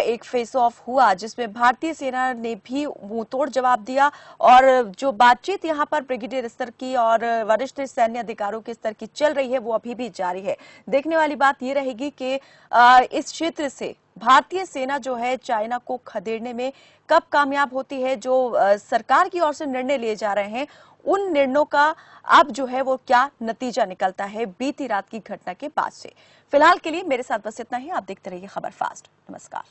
एक फेस ऑफ हुआ जिसमें भारतीय सेना ने भी मुंहतोड़ जवाब दिया और जो बातचीत यहां पर ब्रिगेडियर स्तर की और वरिष्ठ सैन्य अधिकारियों के स्तर की चल रही है वो अभी भी जारी है। देखने वाली बात ये रहेगी कि इस क्षेत्र से भारतीय सेना जो है चाइना को खदेड़ने में कब कामयाब होती है। जो सरकार की ओर से निर्णय लिए जा रहे हैं उन निर्णयों का अब जो है वो क्या नतीजा निकलता है बीती रात की घटना के बाद से। फिलहाल के लिए मेरे साथ बस इतना ही। आप देखते रहिए खबर फास्ट। नमस्कार।